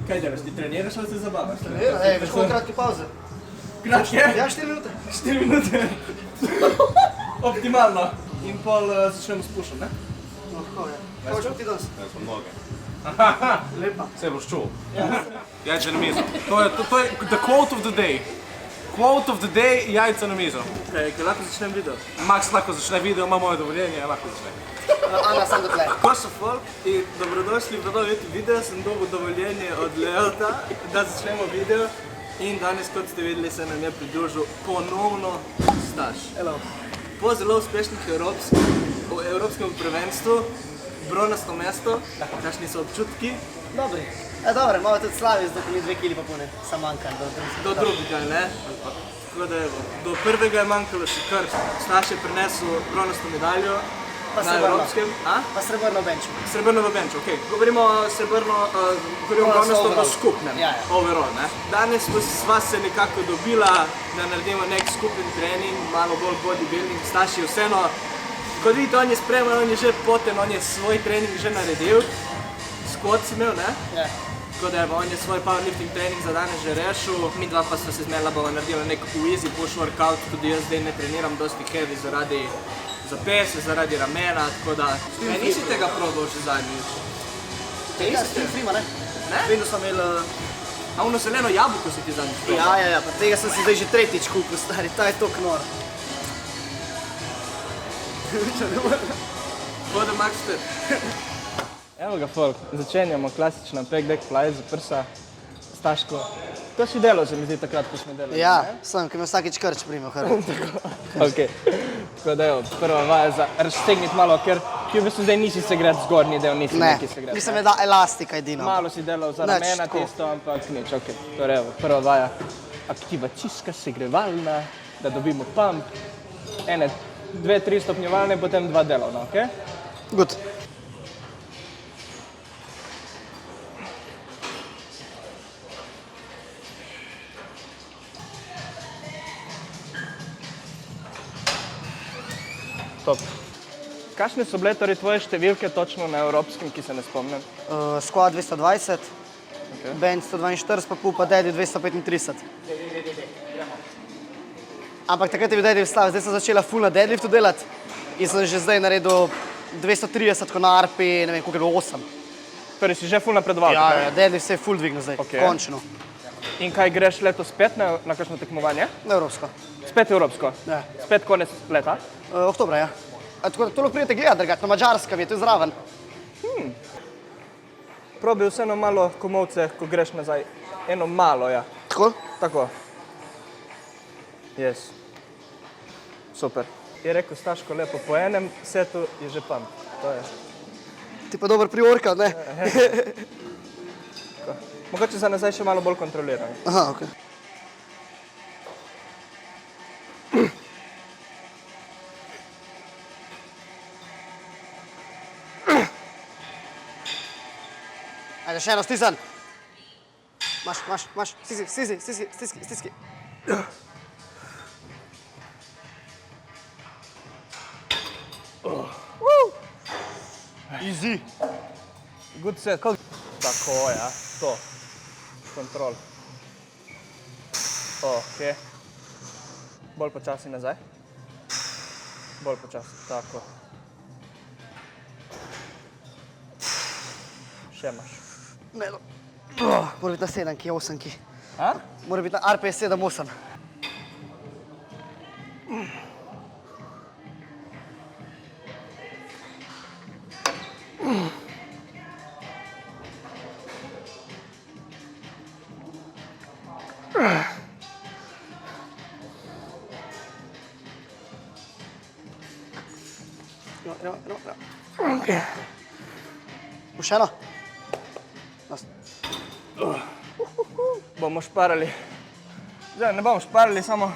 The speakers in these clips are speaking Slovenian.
Kaj delaš, ti treniraš ali se zabavaš? Treniraš, veš koliko kratke pauze? Kratke? Ja, 4 minute. 4 minute. Optimalno. In pol začnemo s pušom, ne? Lahko je. Kaj boš ti danes? Ja, smo noge. Lepa. Vse boš čul. Jajce na mizo. To je the quote of the day. Quote of the day, jajce na mizo. Kaj lahko začnem video? Max lahko začne video, ima moje dovoljenje, lahko začne. Ana, sam dotle. Ko so folk in dobrodošli v noveti video, sem dobil dovoljenje od Leota, da začnemo video. In danes, kot ste videli, se nam je pridružil ponovno Staš. Hello. Po zelo uspešnih evropskem prvenstvu, bronasto mesto, kakšni so občutki? Dobri. Dobre, malo tudi slavi, zdaj mi 2 kili pa pune, sam manjka Do drugega, ne? Tako da evo, do prvega je manjkalo še kar. Staš je prinesel bronasto medaljo na evropskem. Pa srebrno benču. Srebrno v benču, okej. Govorimo o bronasto v skupnem, overall, ne? Danes sva se nekako dobila, da naredimo nek skupen trening, malo bolj bodybuilding. Staš je vseeno, kot vidite, on je spreman, on je že poten, on je svoj trening že naredil. Squat si imel, ne? Ja. Tako da on je svoj powerlifting trening za danes že rešil. Mi dva pa sva se zmenila, bova naredila nek easy push workout, tudi jaz zdaj ne treniram dosti heavy zaradi zapese, zaradi ramena, tako da... Nisi tega probal že zadnjič? Tega s tem frima, ne? Ne? Vedno sem imel... A ono zeleno jabolko si ti zadnjič probal? Ja, pa tega sem si zdaj že tretjič kupil, stari, ta je tok nor. Tako da Max te... Evo ga folk, začenjamo klasično peg deck fly za prsa, Staško. To si delal, se mi zdi takrat, ko smo delali, Ja, sem, ki me vsakič krč primil, hrbet. Okej. Tako da evo, prva vaja za raztegniti malo, ker ti v bistvu zdaj nisi segret zgornji del, nisi Ne, neki segret. mislim, da elastika edino. Malo si delal za Nič, ramena tako. tisto, ampak nič, okej. Torej evo, prva vaja aktivacijska, segrevalna, da dobimo pump. Ene, 2-3 stopnjevalne, potem 2 delovna, okej? Good. Top. Kakšne so bile torej tvoje številke točno na evropskem, ki se ne spomnim? Squat 220, bench 142, pa pull pa deadlift 235. Ampak takrat je bil deadlift slab, zdaj sem začela full na deadliftu delati in sem že zdaj naredil 230, ko na arpi, ne vem, koliko je bilo 8. Torej si že full napredoval? Ja, deadlift se je full dvignil zdaj, Okej. končno. In kaj greš letos spet na kakšno tekmovanje? Na evropsko. Spet evropsko? Ja. Spet konec leta? Oktobra, ja. Tako da to lahko pridete gledati drugače, na Mađarskem je, to je zraven. Probi vseeno malo komolce, ko greš nazaj. Eno malo, ja. Tako? Tako. Yes. Super. Je rekel Staško lepo, po enem setu je že pump. To je. Ti pa dober pri workout, ne? Tako. Mogoče za nazaj še malo bolj kontroliran. Aha, okej. Ajde, še eno, stisni. Maš, stiski. Easy. Good set. Tako, ja. To. Kontrol. Okej. Bolj počasi nazaj. Bolj počasi, tako. Še imaš. Ne, no. Mora biti na 7, 8. A? Mora biti na RP 7, 8. Okej. Še eno? Bomo šparali. Zdaj ne bomo šparali, samo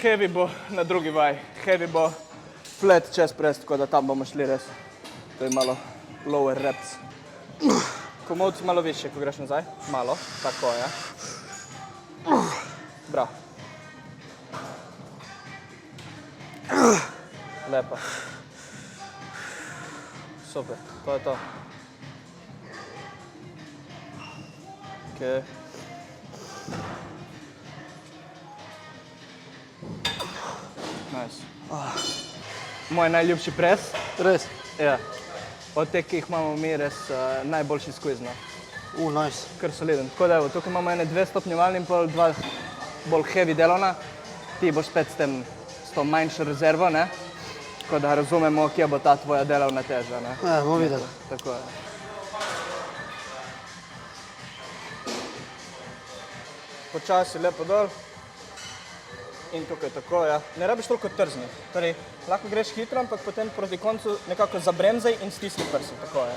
heavy bo na drugi vaji. Heavy bo flat chest press, tako da tam bomo šli res. To je malo lower reps. Komolci malo više, ko greš nazaj. Malo, tako, ja. Bravo. Lepo. Super, to je to. Ok. Nice. Moj najljubši pres. Res? Ja. Od teh, ki jih imamo mi, res najboljši squeeze, no. Nice. Kar soliden. Tako da evo, tukaj imamo ene 2 stopnjevalni in pol 2 bolj heavy delovna. Ti boš spet s to manjšo rezervo, ne? Tako da razumemo, kje bo ta tvoja delovna teža, ne? Ja, bomo videli. Tako je. Počasi lepo dol. In tukaj tako, ja. Ne rabiš toliko trzni. Torej, lahko greš hitro, ampak potem proti koncu nekako zabremzaj in stisni prsi, tako je.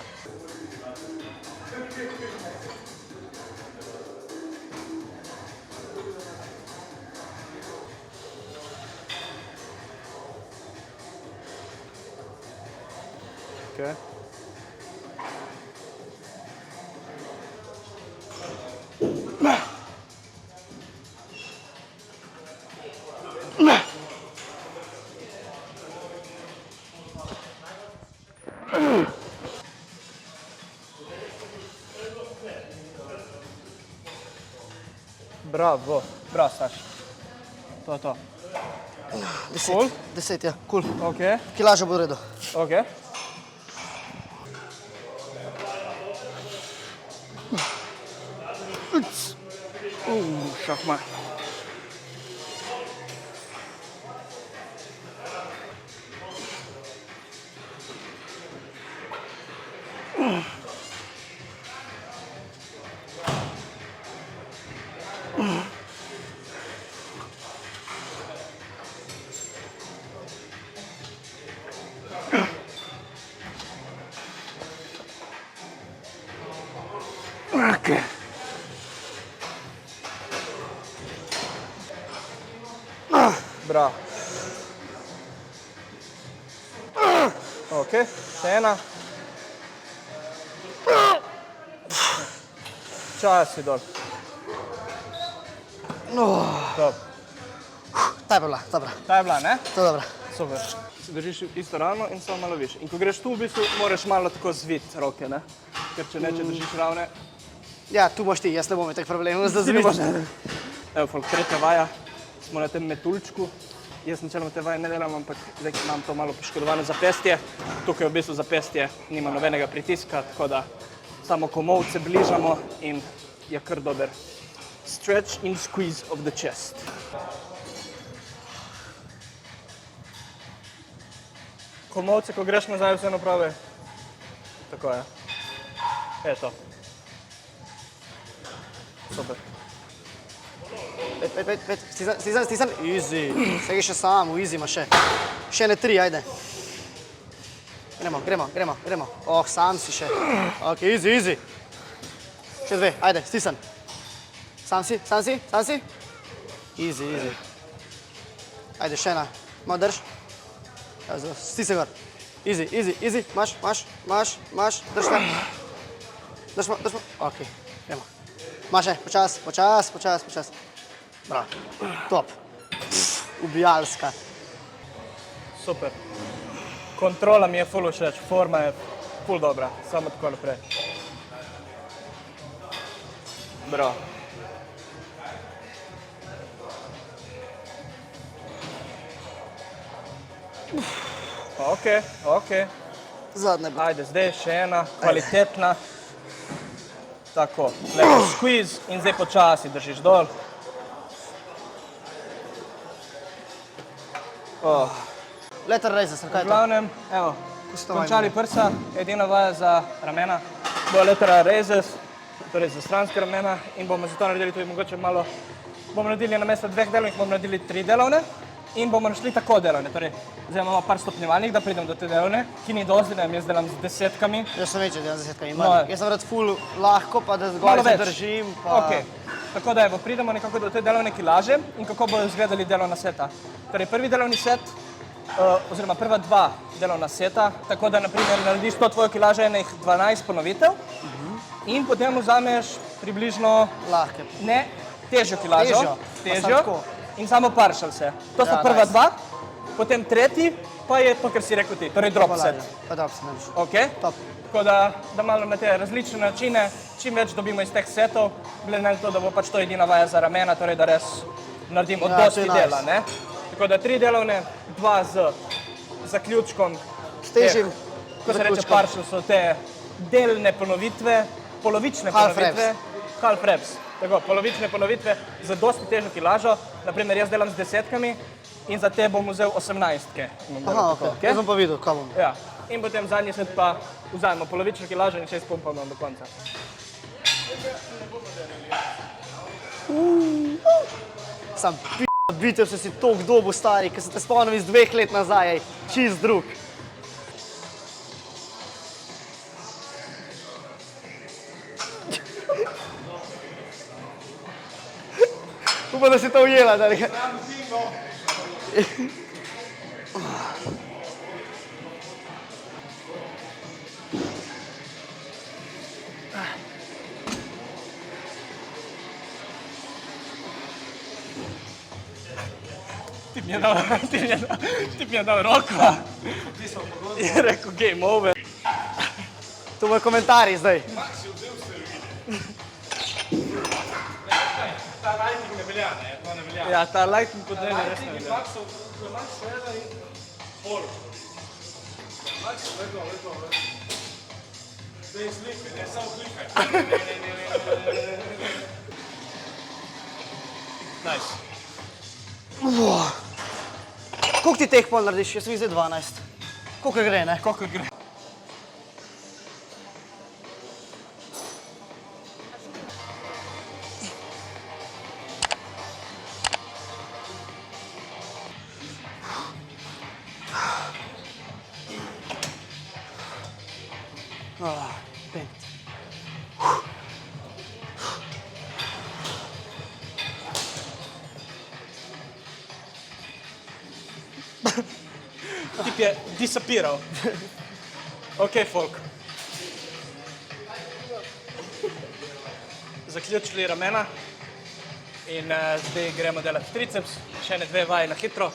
Okay. Bravo, bravo, Staš. To je to. 10, ja, cool. Ok, Kilaža bo v redu. ok. Šahmat. Okay. Bravo. Ok, še ena. Čas si dol. Top. Ta je bila, dobra. Ta je bila, ne? To je dobra. Super. Si držiš isto ravno in samo malo više. In ko greš tu, v bistvu, moraš malo tako zviti roke, ne? Ker če ne, če držiš ravne, Ja, tu boš ti, jaz ne bom imel teh problemov, zdaj zviti. evo, folk, tretja vaja. Smo na tem metuljčku. Jaz načeloma te vaje ne delam, ampak zdaj imam to malo poškodovano zapestje. Tukaj v bistvu zapestje nima nobenega pritiska, tako da samo komolce bližamo in je kar dober. Stretch and squeeze of the chest. Komolce, ko greš nazaj, vse naprave. Tako je. Eto. Super. Pet, stisam. Easy. Segi še sam, v easy ima še. Še ne 3, ajde. Gremo. Oh, sam si še. Ok, easy. Še 2, ajde, stisam. Sam si. Easy. Ajde, še ena. Malo drž. Stisaj gor. Easy. Maš. Drž tam. Drž ma. Ok, gremo. Maše, počas. Bravo. Top. Ubijalska. Super. Kontrola mi je ful všeč, forma je ful dobra, samo tako naprej. Bravo. Ok. Zadnja bila. Ajde, zdaj še ena, kvalitetna. Tako, lepo squeeze in zdaj počasi držiš dol. Lateral raises, kaj je V to? glavnem, evo, Pusto končali prsa, edina vaja za ramena, bo lateral raises, torej za stranske ramena in bomo zato naredili tudi mogoče malo, bomo naredili namesto 2 delovnih, bomo naredili 3 delovne in bomo našli tako delovne, torej zdaj imamo par stopnjevalnih, da pridem do te delovne, ki ni dosti, da jaz delam z desetkami. Jaz sem večji, delam z desetkami. No. Jaz sem rad ful lahko, pa da zgolj se držim. Ok, tako da evo, pridemo nekako do te delovne kilaže in kako bodo izgledali delovna seta. Torej prvi delovni set, oziroma prva 2 delovna seta, tako da naprimer narediš to tvojo kilažo enih 12 ponovitev in potem vzameš približno Lahke. ne težjo kilažo, Težjo, pa samo tako. in samo partial se. To sta Ja, prva nice. 2, potem tretji pa je to, kar si rekel ti, torej drop set. Pa drop set, najboljši. Ok? Top. Tako da malo na te različne načine, čim več dobimo iz teh setov, glede na to, da bo pač to edina vaja za ramena, torej da res naredimo dosti dela, ne? Tako da 3 delovne, 2 z zaključkom. S težjim Ko se reče partial, so te delne ponovitve, polovične ponovitve. Half reps. Tako, polovične ponovitve za dosti težjo kilažo. Naprimer, jaz delam z 10-kami in za te bom vzel 18-ke. Aha, ok. Jaz bom pa videl, kaj bom. Ja. In potem zadnji set pa vzajemo polovično kilažo in 6 pumpamo do konca. Sam bitev se si toliko dobu stari, ker se te spomnim iz 2 let nazaj, čist drug. Upam, da si to ujela, da nekaj. Ti mi je dal roko. Je rekel game over. To moj komentarij zdaj. Ta lighting ne velja, ne? To ne velja. Ja, ta lighting pod deli res ne velja. Max sveda in pol. Max vedno. Zdaj slikaj, ne samo klikaj. Nice. Koliko ti teh pol narediš? Jaz sem jih zdaj 12. Koliko gre, ne? Koliko gre? Pent. Tip je disapiral. Ok, folk. Zaključili ramena in zdaj gremo delati triceps, še ne 2 vaje na hitro,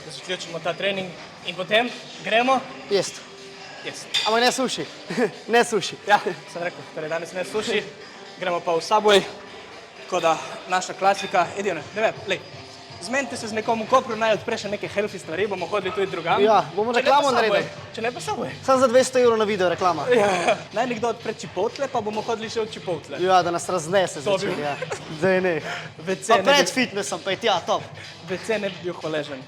da zaključimo ta trening in potem gremo Jest. jesti. Ampak ne suši. Ne suši. Ja, sem rekel, torej danes ne suši, gremo pa v Subway, tako da naša klasika, edino, ne vem, lej, zmenite se z nekom v Kopru, naj odpre še neke healthy stvari, bomo hodili tudi drugam. Ja, bomo reklamo naredili. Če ne pa Subway. Sam za 200 evrov na video reklama. Ja, naj nekdo odpre Chipotle, pa bomo hodili še v Chipotle. Ja, da nas raznese To bi- začeli, ja. Daj ne. WC Pa ne pred bi- fitnessom, pa je tja, top. WC ne bi bil hvaležen.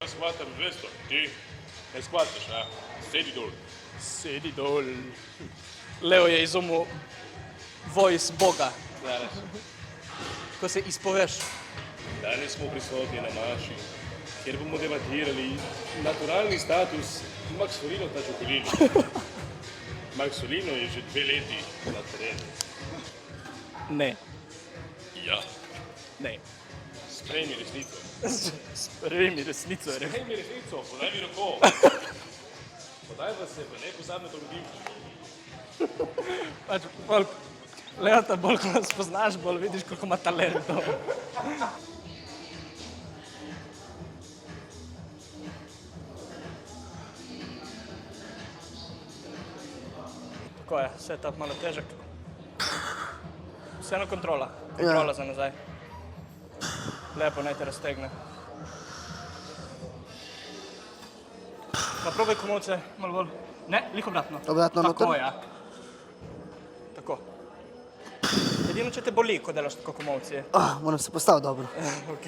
Jaz shvatam 200, ti ne shvataš, a? Sedi dol. Sedi dol. Leo je izumil voice Boga. Ko se izpoveš. Danes smo prisotni na maši, kjer bomo debatirali naturalni status Maxolino Tačokolino. Maxolino je že 2 leti na terenu. Ne, Ja, ne. sprejmi resnico. Sprejmi mi resnico, je rekel. Sprejmi resnico, podaj mi roko. Podaj vas se v nepozabne dogodivščine. Pač, bolj, Leo, ta bolj ko nas spoznaš, bolj vidiš, koliko ima talentov. Tako je, setup malo težek. Vseeno kontrola, kontrola za nazaj. Lepo naj te raztegne. Pa probaj komolce malo bolj. Ne, lih obratno. Obratno Tako, noter? ja. Tako. Edino, če te boli, ko delaš tako komolci. Moram se postaviti dobro. Ok.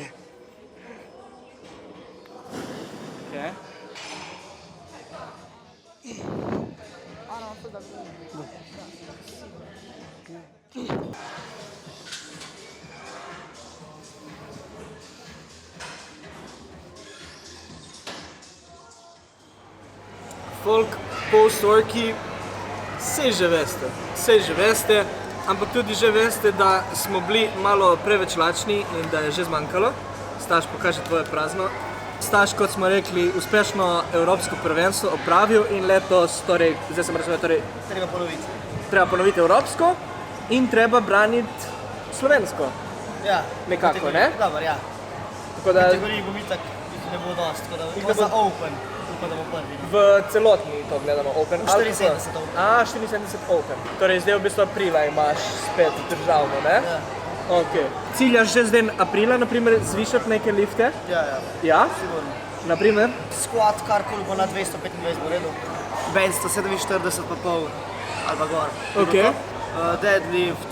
Ok. Folk, post-worki, saj že veste, ampak tudi že veste, da smo bili malo preveč lačni in da je že zmanjkalo. Staš, pokaži tvoje prazno. Staš, kot smo rekli, uspešno evropsko prvenstvo opravil in letos, torej, zdaj sem razumel, torej, treba ponoviti evropsko in treba braniti slovensko. Ja. Nekako, ne? Dobar, ja. Tako da Kategoriji bom itak, jih ne bo dost, tako da bo za Open, upam, da bo prvi. v celotni to gledamo Open. 74 Open. 74 Open. Torej, zdaj v bistvu aprila imaš spet državno, ne? Ja. Okay. Ciljaš že zdaj aprila, naprimer, zvišati neke lifte? Ja, ja, Ja? sigurno. Naprimer? Squat, karkoli bo na 225 bo redu. Bench 147 pa pol, ali pa gor. Ok. Deadlift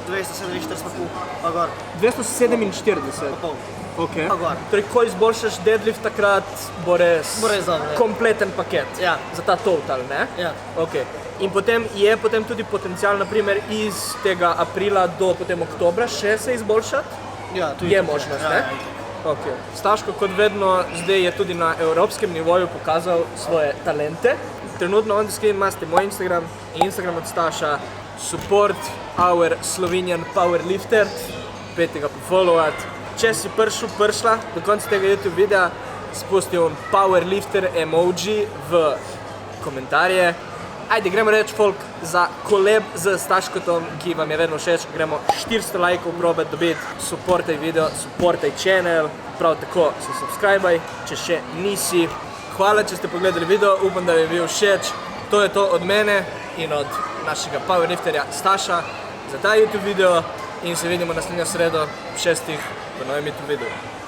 247 pa gor, 247. pa pol. Okay. Pa gor. Torej, ko izboljšaš deadlift, takrat bo res Bo res dobro, ja. kompleten paket Ja. za ta total, ne? Ja. Okay. In potem je tudi potencial, naprimer, iz tega aprila do potem oktobra še se izboljšati? Ja, tu Je možnost, ne? Okay. Staško, kot vedno, zdaj je tudi na evropskem nivoju pokazal svoje talente. Trenutno on the screen imate moj Instagram in Instagram od Staša. Support our Slovenian powerlifter. Pejte ga pofollowat. Če si prišla do konca tega YouTube videa, spusti on powerlifter emoji v komentarje. Ajde, gremo reči folk za kolab z Staškotom, ki vam je vedno všeč. Gremo 400 lajkov probati dobiti. Supportaj video, supportaj channel. Prav tako se subscribaj, če še nisi. Hvala, če ste pogledali video, upam, da vam je bil všeč. To je to od mene in od našega powerlifterja Staša za ta YouTube video in se vidimo naslednjo sredo ob 6. v novem YouTube videu.